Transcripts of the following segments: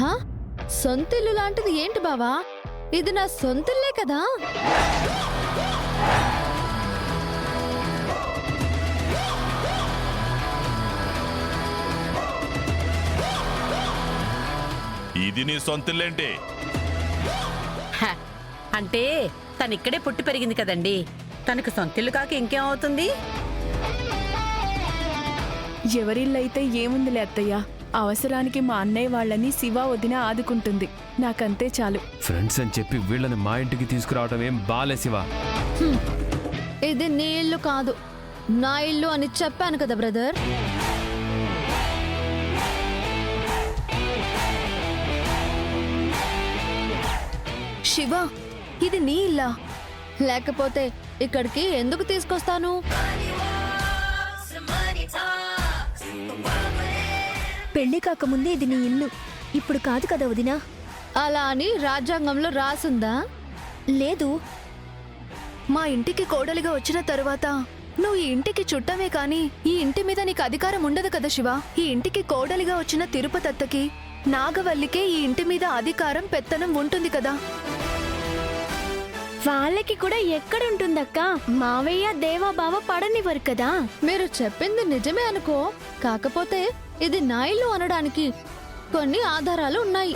హా? సొంతిల్లు లాంటిది ఏంటి బావా? ఇది నా సొంతిల్లే కదా. ఇది నీ సొంతిల్లేంటి? అంటే తనిక్కడే పుట్టి పెరిగింది కదండి, తనకు సొంతిల్లు కాక ఇంకేమవుతుంది? ఎవరిల్లైతే ఏముందిలే అత్తయ్య, అవసరానికి మా అన్నయ్య వాళ్ళని శివ వదిన ఆదుకుంటుంది, నాకంతే చాలు. ఫ్రెండ్స్ అని చెప్పి వీళ్ళని మా ఇంటికి తీసుకురావడం ఏం బాలే శివ. ఇది నీ ఇల్లు కాదు, నా ఇల్లు అని చెప్పాను కదా బ్రదర్. శివ, ఇది నీ ఇల్లా? లేకపోతే ఇక్కడికి ఎందుకు తీసుకొస్తాను? పెళ్లి కాకముందే ఇది నీ ఇల్లు, ఇప్పుడు కాదు కదా వదినా. అలా అని రాజ్యాంగంలో రాసుందా? లేదు. మా ఇంటికి కోడలిగా వచ్చిన తరువాత నువ్వు ఈ ఇంటికి చుట్టమే కాని ఈ ఇంటి మీద నీకు అధికారం ఉండదు కదా శివ. ఈ ఇంటికి కోడలిగా వచ్చిన తిరుపతత్తకి, నాగవల్లికే ఈ ఇంటి మీద అధికారం పెత్తనం ఉంటుంది కదా. వాళ్ళకి కూడా ఎక్కడుంటుందక్క, మావయ్య దేవాబావ పడనివ్వరు కదా. మీరు చెప్పింది నిజమే అనుకో, కాకపోతే ఇది నా ఇల్లు అనడానికి కొన్ని ఆధారాలు ఉన్నాయి.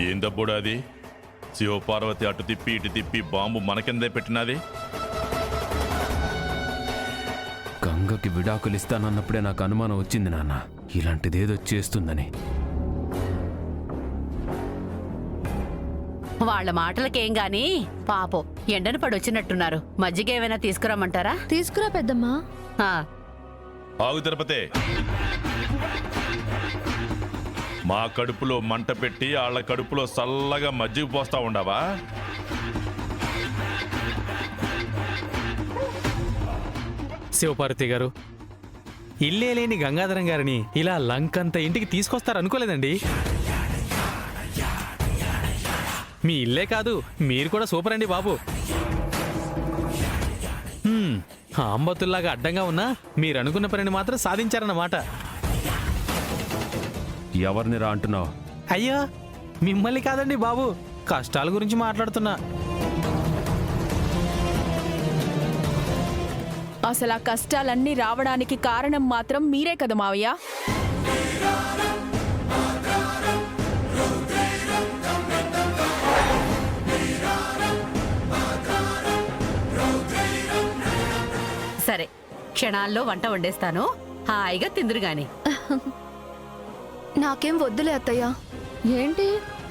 ఏందబ్బుడా అది? శివపార్వతి అటు తిప్పి ఇటు తిప్పి బాంబు మనకిందే పెట్టినది. గంగకి విడాకులు ఇస్తానన్నప్పుడే నాకు అనుమానం వచ్చింది నాన్న, ఇలాంటిదేదో చేస్తుందని. వాళ్ళ మాటలకేం గాని పాపం ఎండను పడొచ్చినట్టున్నారు. మజ్జిగ ఏమైనా తీసుకురమ్మంటారా? తీసుకురా పెద్దమ్మా. ఆగు తిరుపతి, మా కడుపులో మంట పెట్టి వాళ్ళ కడుపులో చల్లగా మజ్జిగ పోస్తా ఉండవా? శివపార్వతి గారు, ఇల్లే లేని గంగాధరం గారిని ఇలా లంకంత ఇంటికి తీసుకొస్తారనుకోలేదండి. మీ ఇల్లే కాదు, మీరు కూడా సూపర్ అండి బాబు. అంబతుల్లాగా అడ్డంగా ఉన్నా మీరు అనుకున్న పనిని మాత్రం సాధించారన్నమాట. ఎవరిని రా అంటున్నావు? అయ్యో, మిమ్మల్ని కాదండి బాబు, కష్టాల గురించి మాట్లాడుతున్నా. అసలు ఆ కష్టాలన్నీ రావడానికి కారణం మాత్రం మీరే కదా మావయ్య. సరే, క్షణాల్లో వంట వండేస్తాను, హాయిగా తిందురు గాని. నాకేం వద్దులే అత్తయ్య. ఏంటి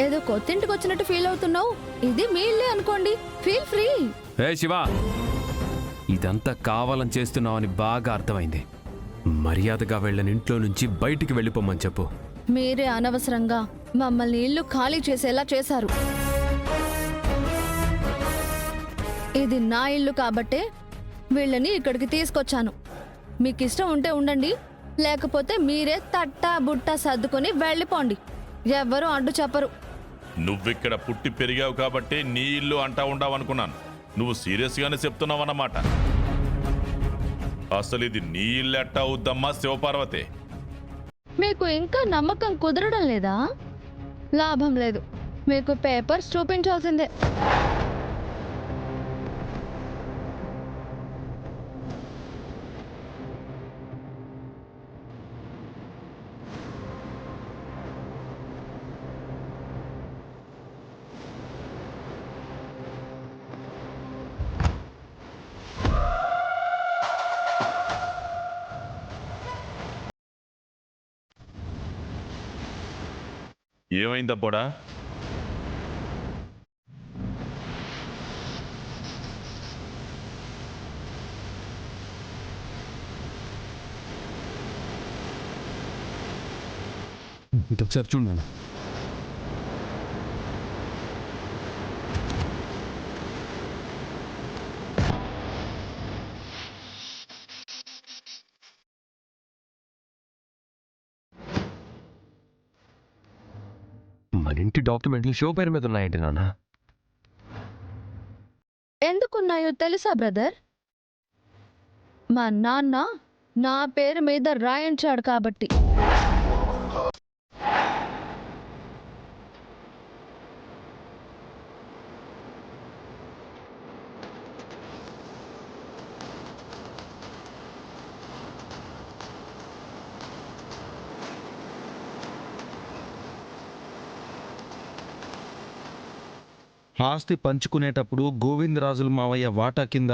ఏదో కొత్తింటికి వచ్చినట్టు ఫీల్ అవుతున్నావు? ఇది మీ ఇల్లే అనుకోండి, ఫీల్ ఫ్రీ. ఏ శివ, ఇదంతా కావాలని చేస్తున్నావని బాగా అర్థమైంది. మర్యాదగా వెళ్ళని ఇంట్లో నుంచి బయటికి వెళ్ళిపోమని చెప్పు. మీరే అనవసరంగా మమ్మల్ని ఇల్లు ఖాళీ చేసేలా చేశారు. ఇది నా ఇల్లు కాబట్టే వీళ్ళని ఇక్కడికి తీసుకొచ్చాను. మీకు ఇష్టం ఉంటే ఉండండి, లేకపోతే మీరే తట్టా బుట్టా సర్దుకొని వెళ్ళిపోండి. ఎవ్వరూ అడ్డు చెప్పరు. నువ్విక్కడ పుట్టి పెరిగావు కాబట్టి నీ ఇల్లు అంటా ఉండవనుకున్నాను. నువ్వు సీరియస్గానే చెప్తున్నావన్నమాట. అసలు ఇది నీ ఇల్లు ఎట్టా అవుద్దమ్మా శివపార్వతి? మీకు ఇంకా నమ్మకం కుదరడం లేదా? లాభం లేదు, మీకు పేపర్స్ చూపించాల్సిందే. ఏమైందబ్బోడా? ఒకసారి చూడు. మన ఇంటి డాక్యుమెంట్లు షో పేరు మీద ఉన్నాయండి నాన్న. ఎందుకున్నాయో తెలుసా బ్రదర్? మా నాన్న నా పేరు మీద రాయించాడు కాబట్టి. ఆస్తి పంచుకునేటప్పుడు గోవిందరాజుల మావయ్య వాటా కింద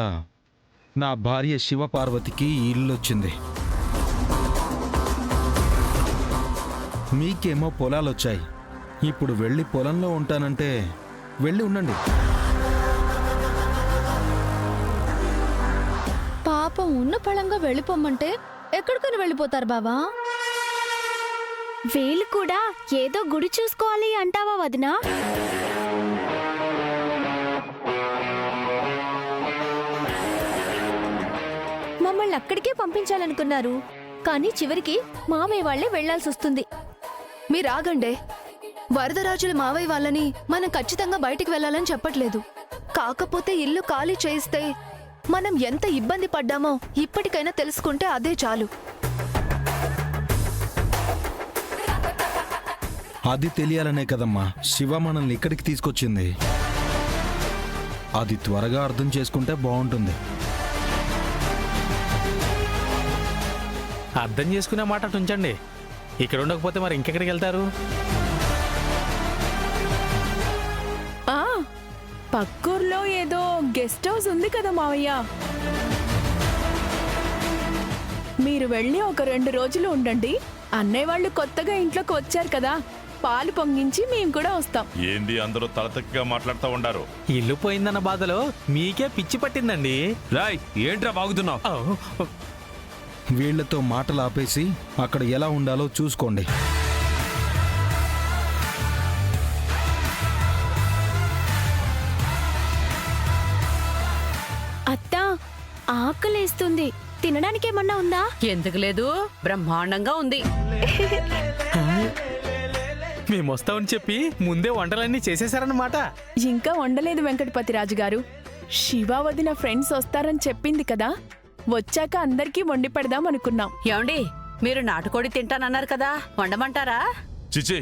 నా భార్య శివపార్వతికి ఈ ఇల్లొచ్చింది. మీకేమో పొలాలొచ్చాయి. ఇప్పుడు వెళ్ళి పొలంలో ఉంటానంటే వెళ్ళి ఉండండి. పాపం ఉన్న పళంగా వెళ్ళిపోమ్మంటే ఎక్కడికని వెళ్ళిపోతారు బావా? వీళ్ళు కూడా ఏదో గుడి చూసుకోవాలి అంటావా వదినా? మమ్మల్ని అక్కడికే పంపించాలనుకున్నారు, కానీ చివరికి మామయ్య వాళ్లే వెళ్లాల్సి వస్తుంది. మీరాగండే. వరదరాజుల మావయ్య వాళ్ళని మనం ఖచ్చితంగా బయటికి వెళ్ళాలని చెప్పట్లేదు. కాకపోతే ఇల్లు ఖాళీ చేయిస్తే మనం ఎంత ఇబ్బంది పడ్డామో ఇప్పటికైనా తెలుసుకుంటే అదే చాలు. అది తెలియాలనే కదమ్మా శివ మనల్ని ఇక్కడికి తీసుకొచ్చింది. అది త్వరగా అర్థం చేసుకుంటే బాగుంటుంది. అర్థం చేసుకునే మాట అటు ఉంచండి. ఇక్కడ ఉండకపోతే మరి ఇంకెక్కడికి వెళ్తారు? పక్కూర్లో ఏదో గెస్ట్ హౌస్ ఉంది కదా మావయ్య, మీరు వెళ్ళి ఒక 2 రోజులు ఉండండి. అన్నయ్య వాళ్ళు కొత్తగా ఇంట్లోకి వచ్చారు కదా, పాలు పొంగించి మేము కూడా వస్తాం. ఏంది అందరూ తలతక్కిగా మాట్లాడుతూ ఉండారు? ఇల్లు పోయిందన్న బాధలో మీకే పిచ్చి పట్టిందండి. రాయ్ ఏంట్రా బాగుతున్నావు? ఓ, వీళ్లతో మాటలు ఆపేసి అక్కడ ఎలా ఉండాలో చూసుకోండి. అత్తా, ఆకలేస్తుంది, తినడానికి ఏమన్నా ఉందా? ఎందుకు లేదు, బ్రహ్మాండంగా ఉంది. మేము వస్తామని చెప్పి ముందే వంటలన్నీ చేసేశారన్నమాట. ఇంకా వండలేదు వెంకటపతి రాజు గారు. శివ వదిన ఫ్రెండ్స్ వస్తారని చెప్పింది కదా, వచ్చాక అందరికీ వండి పెడదాం అనుకున్నాం. ఏమండి, మీరు నాటుకోడి తింటానన్నారు కదా, వండమంటారా? చిచి,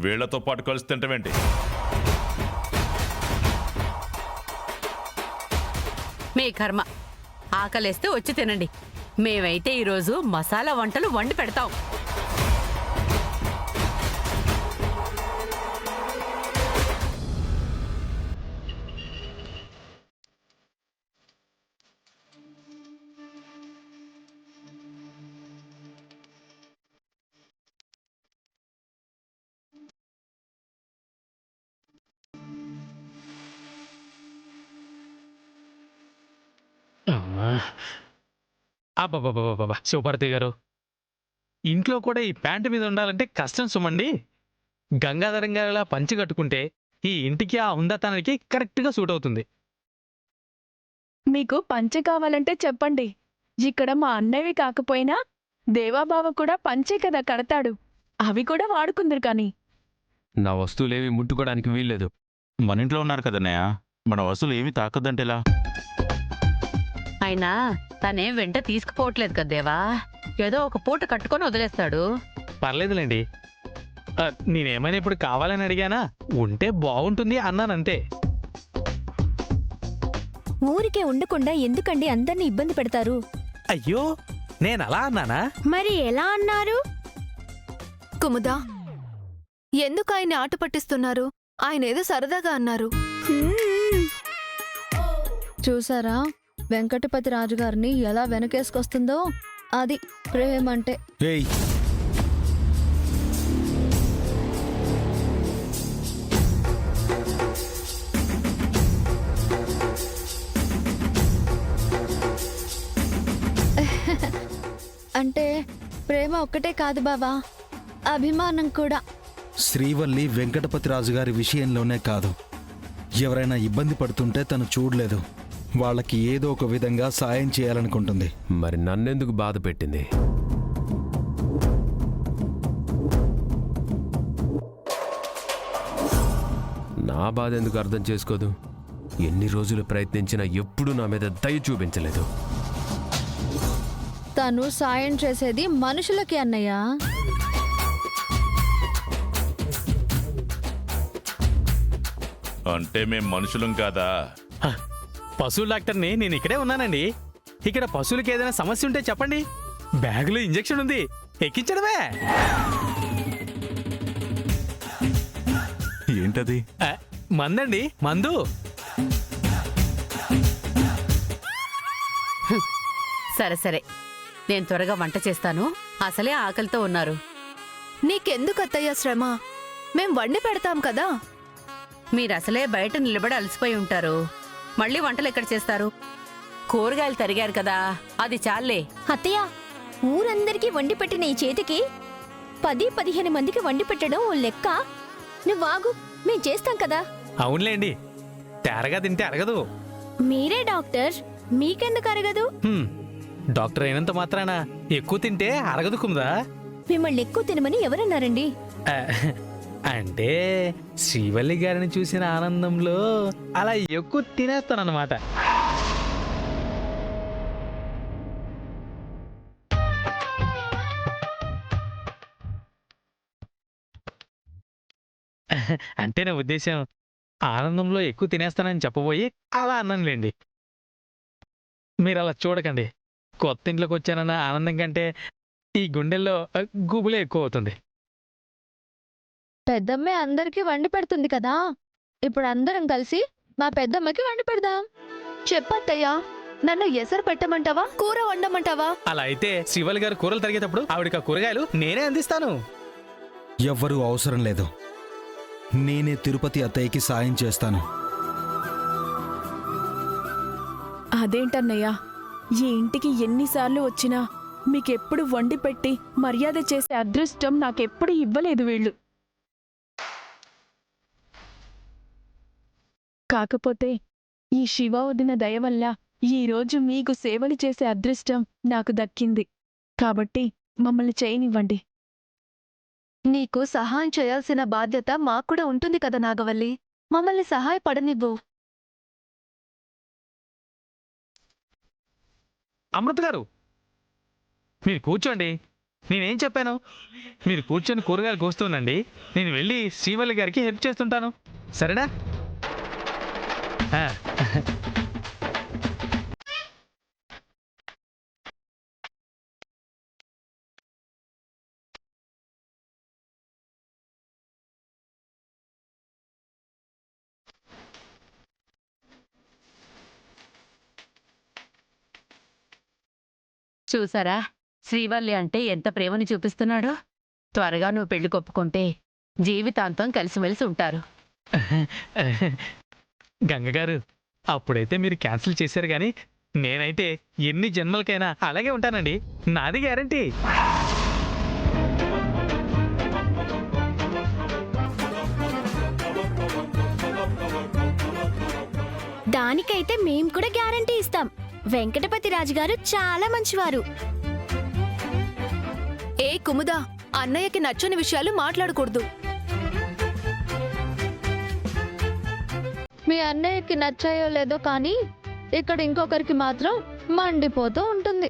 వీళ్లతో పాటు కలిసి తింటమేంటి? మీ కర్మ. ఆకలేస్తే వచ్చి తినండి. మేమైతే ఈరోజు మసాలా వంటలు వండి పెడతాం. అబ్బాబాబాబా, శివపార్వతి గారు, ఇంట్లో కూడా ఈ ప్యాంటు మీద ఉండాలంటే కష్టం సుమండి. గంగాధరం గారిలా పంచి కట్టుకుంటే ఈ ఇంటికి ఆ ఉందతనానికి కరెక్ట్గా సూట్ అవుతుంది. మీకు పంచె కావాలంటే చెప్పండి. ఇక్కడ మా అన్నయ్యవి కాకపోయినా దేవాబావ కూడా పంచే కదా కడతాడు, అవి కూడా వాడుకుందరు. కానీ నా వస్తువులేవి ముట్టుకోవడానికి వీల్లేదు. మన ఇంట్లో ఉన్నారు కదన్నయ్య, మన వస్తువులు ఏమి తాకద్దంటేలా? అయినా తనేం వెంట తీసుకుపోవట్లేదు కదా దేవా, ఏదో ఒక పూట కట్టుకొని వదిలేస్తాడు. పర్లేదులేండి. నేనేమైనా ఇప్పుడు కావాలని అడిగానా? ఉంటే బాగుంటుంది అన్నానంతే. ఊరికే ఉండకుండా ఎందుకండి అందరినీ ఇబ్బంది పెడతారు? అయ్యో, నేను అలా అన్నానా? మరి ఎలా అన్నారు? కుముదా, ఎందుకు ఆయన్ని ఆట పట్టిస్తున్నారు? ఆయన ఏదో సరదాగా అన్నారు. చూసారా వెంకటపతి రాజు గారిని ఎలా వెనకేసుకొస్తుందో? అది ప్రేమంటే. ఏయ్, అంటే ప్రేమ ఒక్కటే కాదు బావా, అభిమానం కూడా. శ్రీవల్లి వెంకటపతి రాజు గారి విషయంలోనే కాదు, ఎవరైనా ఇబ్బంది పడుతుంటే తను చూడలేదు. వాళ్ళకి ఏదో ఒక విధంగా సాయం చేయాలనుకుంటుంది. మరి నన్నెందుకు బాధ పెట్టింది? నా బాధ ఎందుకు అర్థం చేసుకోదు? ఎన్ని రోజులు ప్రయత్నించినా ఎప్పుడూ నా మీద దయ చూపించలేదు. తను సాయం చేసేది మనుషులకి అన్నయ్య. అంటే మేం మనుషులం కాదా? పశువుల డాక్టర్ని నేను ఇక్కడే ఉన్నానండి. ఇక్కడ పశువులకి ఏదైనా సమస్య ఉంటే చెప్పండి. బ్యాగులో ఇంజెక్షన్ ఉంది, ఎక్కించడమే. ఏంటది? మందండి, మందు. సరే సరే, నేను త్వరగా వంట చేస్తాను. అసలే ఆకలితో ఉన్నారు. నీకెందుకు అత్తయ్య శ్రమ? మేం వండి పెడతాం కదా. మీరసలే బయట నిలబడి అలసిపోయి ఉంటారు. మళ్ళీ వంటలు ఎక్కడ చేస్తారు? కూరగాయలు తరిగారు కదా, అది చాలే. అత్తయ్య, ఊరందరికీ వండి పెట్టిన ఈ చేతికి 10-15 మందికి వండి పెట్టడం ఓ లెక్క. నువ్వాగు, మేం చేస్తాం కదా. అవునులేండి, తేరగా తింటే అరగదు. మీరే డాక్టర్, మీకెందుకు అరగదు? డాక్టర్ అయినంత మాత్రాన ఎక్కువ తింటే అరగదు కుముదా. మిమ్మల్ని ఎక్కువ తినమని ఎవరన్నారండి? అంటే శ్రీవల్లి గారిని చూసిన ఆనందంలో అలా ఎక్కువ తినేస్తానన్నమాట. అంటే నా ఉద్దేశం ఆనందంలో ఎక్కువ తినేస్తానని చెప్పబోయి అలా అన్నానులేండి. మీరు అలా చూడకండి. కొత్త ఇంట్లోకి వచ్చానన్న ఆనందం కంటే ఈ గుండెల్లో గుబులే ఎక్కువ అవుతుంది. పెద్దమ్మే అందరికీ వండి పెడుతుంది కదా, ఇప్పుడు అందరం కలిసి మా పెద్దమ్మకి వండి పెడదాం. చెప్పత్తయ్యా, నన్ను ఎసరు పెట్టమంటావా, కూర వండమంటావా? అలా అయితే శ్రీవల్లి గారు కూరలు తరిగేటప్పుడు ఆవిడకి ఆ కూరగాయలు నేనే అందిస్తాను. ఎవ్వరూ అవసరం లేదు. నేనే తిరుపతి అత్తయ్యకి సాయం చేస్తాను. అదేంటన్నయ్యా, ఈ ఇంటికి ఎన్నిసార్లు వచ్చినా మీకెప్పుడు వండి పెట్టి మర్యాద చేసే అదృష్టం నాకెప్పుడు ఇవ్వలేదు వీళ్ళు. కాకపోతే ఈ శివ వదిన దయ వల్ల ఈరోజు మీకు సేవలు చేసే అదృష్టం నాకు దక్కింది. కాబట్టి మమ్మల్ని చేయనివ్వండి. నీకు సహాయం చేయాల్సిన బాధ్యత మాకు కూడా ఉంటుంది కదా నాగవల్లి. మమ్మల్ని సహాయపడనివ్వు. అమృత గారు, మీరు కూర్చోండి. నేనేం చెప్పాను? మీరు కూర్చొని కూరగాయలు కోస్తుండండి, నేను వెళ్ళి శ్రీవల్లి గారికి హెల్ప్ చేస్తుంటాను. సరేనా? చూసారా, శ్రీవల్లి అంటే ఎంత ప్రేమని చూపిస్తున్నాడో. త్వరగా నువ్వు పెళ్లి కొప్పుకుంటే జీవితాంతం కలిసిమెలిసి ఉంటారు. గంగగారు, అప్పుడైతే మీరు క్యాన్సిల్ చేశారు కానీ నేనైతే ఎన్ని జన్మలకైనా అలాగే ఉంటానండి. నాది గ్యారంటీ. దానికైతే మేం కూడా గ్యారంటీ ఇస్తాం. వెంకటపతి రాజుగారు చాలా మంచివారు. ఏ కుముదా, అన్నయ్యకి నచ్చని విషయాలు మాట్లాడకూడదు. మీ అన్నయ్యకి నచ్చాయో లేదో కానీ ఇక్కడ ఇంకొకరికి మాత్రం మండిపోతూ ఉంటుంది.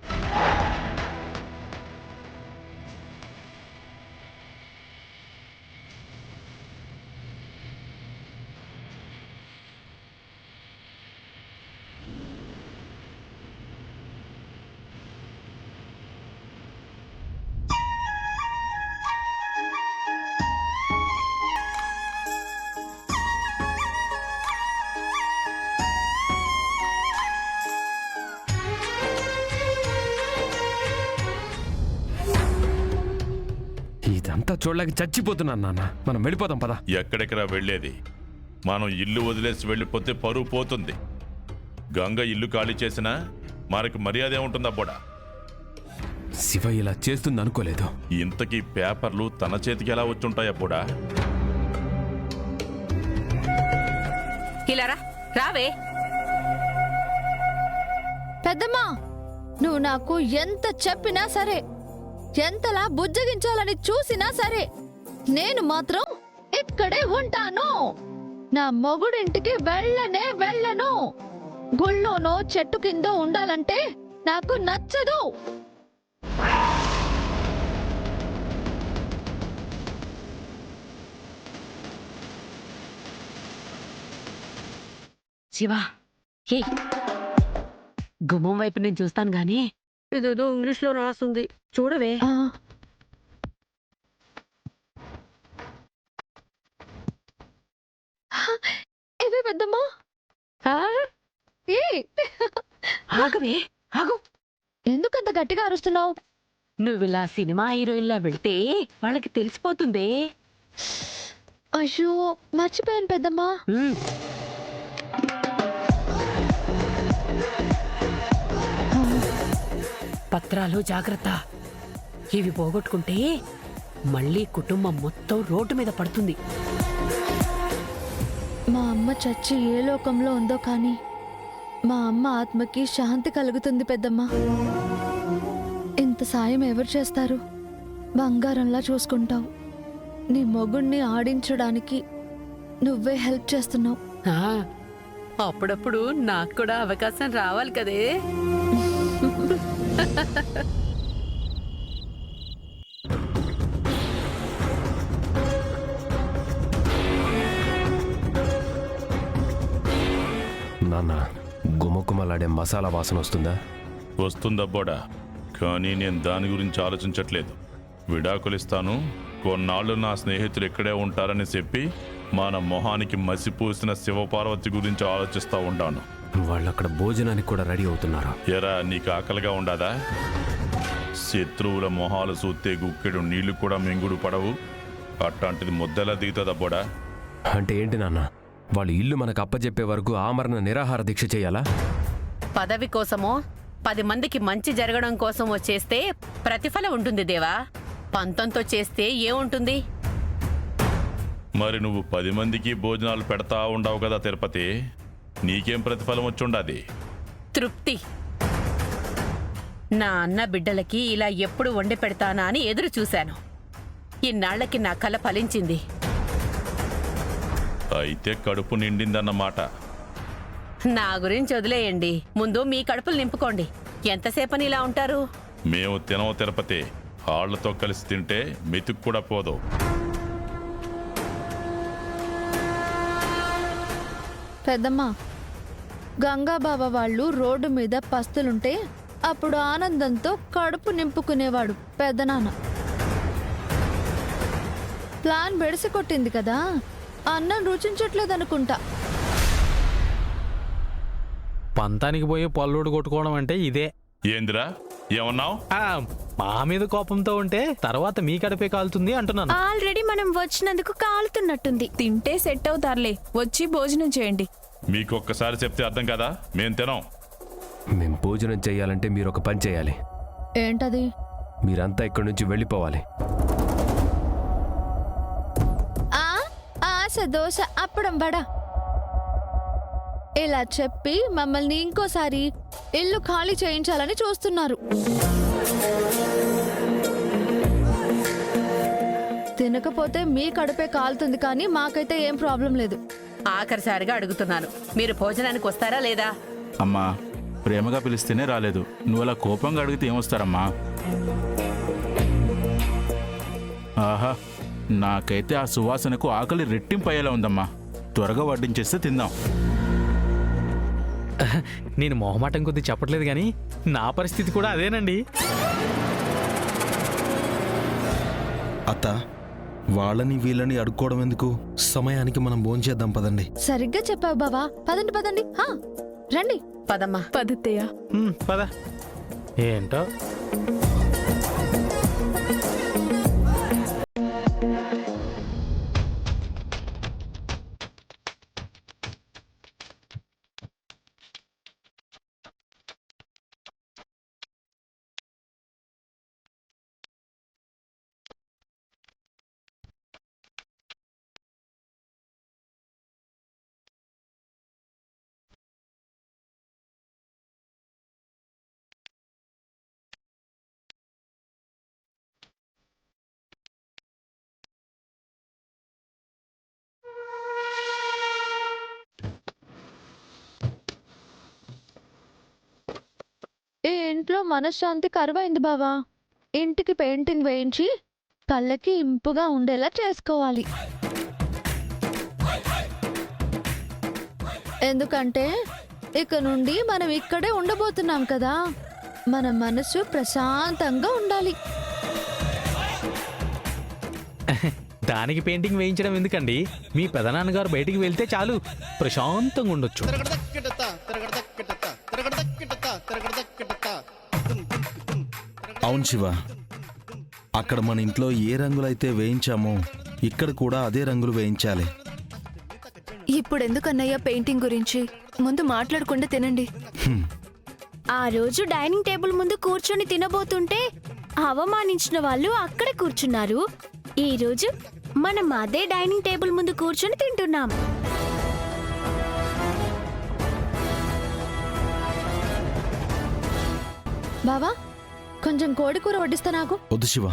ఇదంతా చూడలేక చచ్చిపోతున్నాను నాన్న. మనం వెళ్ళిపోదాం పదా. ఎక్కడెక్కడా వెళ్ళేది? మనం ఇల్లు వదిలేసి వెళ్ళిపోతే పరువు పోతుంది. గంగ ఇల్లు ఖాళీ చేసినా మనకు మర్యాద ఏముంటుందా బోడా? శివ ఇలా చేస్తుంది అనుకోలేదు. ఇంతకీ పేపర్లు తన చేతికి ఎలా వచ్చుంటాయా బోడా? ఇలా రా, రావే. పెద్దమ్మా, నువ్వు నాకు ఎంత చెప్పినా సరే, ఎంతలా బుజ్జగించాలని చూసినా సరే, నేను మాత్రం ఇక్కడే ఉంటాను. నా మొగుడింటికి వెళ్ళను. గుళ్ళోనో చెట్టు కింద ఉండాలంటే నాకు నచ్చదు. శివా ఏ గుమ్మం వైపు నేను చూస్తాను గాని ఇదేదో ఇంగ్లీష్లో రాస్తుంది చూడవే. ఏవే పెద్దమ్మా ఆ, ఏ ఆగవే ఆగు. ఎందుకంత గట్టిగా అరుస్తున్నావు? నువ్విలా సినిమా హీరోయిన్లా వెళ్తే వాళ్ళకి తెలిసిపోతుంది. అయ్యో మర్చిపోయాను పెద్దమ్మా. ఉమ్, పత్రాలు జాగ్రత్త. ఇవి పోగొట్టుకుంటే మళ్ళీ కుటుంబం మొత్తం రోడ్డు మీద పడుతుంది. మా అమ్మ చచ్చి ఏ లోకంలో ఉందో కానీ మా అమ్మ ఆత్మకి శాంతి కలుగుతుంది పెద్దమ్మా. ఇంత సాయం ఎవరు చేస్తారు? బంగారంలా చూసుకుంటావు. నీ మొగుణ్ణి ఆడించడానికి నువ్వే హెల్ప్ చేస్తున్నావు. ఆ, అప్పుడప్పుడు నాకు కూడా అవకాశం రావాలి కదే. నాన్న, గుమకుమలాడే మసాలా వాసన వస్తుందా? వస్తుందబ్బోడా, కానీ నేను దాని గురించి ఆలోచించట్లేదు. విడాకులిస్తాను, కొన్నాళ్ళు నా స్నేహితులు ఇక్కడే ఉంటారని చెప్పి మన మొహానికి మసిపూసిన శివపార్వతి గురించి ఆలోచిస్తూ ఉంటాను. వాళ్ళు అక్కడ భోజనానికి కూడా రెడీ అవుతున్నారు. ఎరా, నీకు ఆకలిగా ఉండదా? శత్రువుల మొహాలు చూస్తే గుక్కెడు నీళ్లు కూడా మింగుడు పడవు. అట్లాంటిది ముద్దలా దిగుతుందబ్బోడా. అంటే ఏంటి నాన్న, వాళ్ళు ఇల్లు మనకు అప్పచెప్పే వరకు ఆమరణ నిరాహార దీక్ష చేయాలా? పదవి కోసమో 10 మందికి మంచి జరగడం కోసమో చేస్తే ప్రతిఫలం ఉంటుంది దేవా. పంతంతో చేస్తే ఏముంటుంది? మరి నువ్వు 10 మందికి భోజనాలు పెడతా ఉండవు కదా తిరుపతి, నీకేం ప్రతిఫలం వచ్చుండాది? తృప్తి. నా అన్న బిడ్డలకి ఇలా ఎప్పుడు వండి పెడతానా అని ఎదురు చూశాను. ఇన్నాళ్లకి నా కల ఫలించింది. అయితే కడుపు నిండిందన్నమాట. నా గురించి వదిలేయండి, ముందు మీ కడుపులు నింపుకోండి. ఎంతసేపని ఇలా ఉంటారు? మేము తినవు తిరుపతి, ఆళ్లతో కలిసి తింటే మెతుకు కూడా పోదు. పెద్దమ్మా, గంగాబాబా వాళ్ళు రోడ్డు మీద పస్తులుంటే అప్పుడు ఆనందంతో కడుపు నింపుకునేవాడు పెద్దనాన్న. ప్లాన్ బెడిసి కొట్టింది కదా, అన్నం రుచించట్లేదనుకుంటా. పంతానికి పోయి పల్లుడు కొట్టుకోవడం అంటే ఇదే. ఏందిరా, ఏమన్నావు? మా మీద కోపంతో ఉంటే తర్వాత మీ కడిపే కాలుతుంది అంటున్నాను. ఆల్రెడీ మనం వచ్చినందుకు కాలుతున్నట్టుంది. తింటే సెట్ అవుతారులే, వచ్చి భోజనం చేయండి. మీకు ఒక్కసారి చెప్తే అర్థం కదా, మేం తినం. మేము భోజనం చేయాలంటే మీరు ఒక పని చేయాలి. ఏంటది? మీరంతా ఇక్కడి నుంచి వెళ్ళిపోవాలి. ఆశ దోశ అప్పడం వడ ఇలా చెప్పి మమ్మల్ని ఇంకోసారి ఇల్లు ఖాళీ చేయించాలని చూస్తున్నారు. తినకపోతే మీ కడుపే కాలుతుంది, కానీ మాకైతే ఏం ప్రాబ్లం లేదు. ఆఖరిసారిగా అడుగుతున్నాను, మీరు భోజనానికి వస్తారా లేదా? అమ్మా, ప్రేమగా పిలిస్తేనే రాలేదు. నువ్వు అలా కోపంగా అడిగితే ఏమొస్తారమ్మా? ఆహా, నాకైతే ఆ సువాసనకు ఆకలి రెట్టింపు అయ్యేలా ఉందమ్మా. త్వరగా వడ్డించేస్తే తిందాం. నేను మొహమాటం కొద్ది చెప్పట్లేదు కానీ నా పరిస్థితి కూడా అదేనండి. అత్త, వాళ్ళని వీళ్ళని అడుక్కోవడం ఎందుకు? సమయానికి మనం భోంచేద్దాం పదండి. సరిగ్గా చెప్పావు బావా. పదండి పదండి, రండి. పదమ్మా. పద్ధతయ్య. పద. ఏంటో ఈ ఇంట్లో మనశ్శాంతి కరువైంది బావా. ఇంటికి పెయింటింగ్ వేయించి కళ్ళకి ఇంపుగా ఉండేలా చేసుకోవాలి. ఎందుకంటే ఇక నుండి మనం ఇక్కడే ఉండబోతున్నాం కదా, మన మనసు ప్రశాంతంగా ఉండాలి. దానికి పెయింటింగ్ వేయించడం ఎందుకండి? మీ పెదనాన్నగారు బయటికి వెళ్తే చాలు, ప్రశాంతంగా ఉండొచ్చు. అవును శివ, అక్కడ మన ఇంట్లో ఏ రంగులైతే వేయించామో ఇక్కడ కూడా అదే రంగులు వేయించాలి. ఇప్పుడెందుకన్నయ్య పెయింటింగ్ గురించి? ముందు మాట్లాడకుండా తినండి. ఆ రోజు డైనింగ్ టేబుల్ ముందు కూర్చొని తినబోతుంటే అవమానించిన వాళ్ళు అక్కడే కూర్చున్నారు. ఈ రోజు మనం అదే డైనింగ్ టేబుల్ ముందు కూర్చొని తింటున్నాం. బావా, కొంచెం కోడి కూర వడ్డిస్తా నాకు. వద్దు శివ,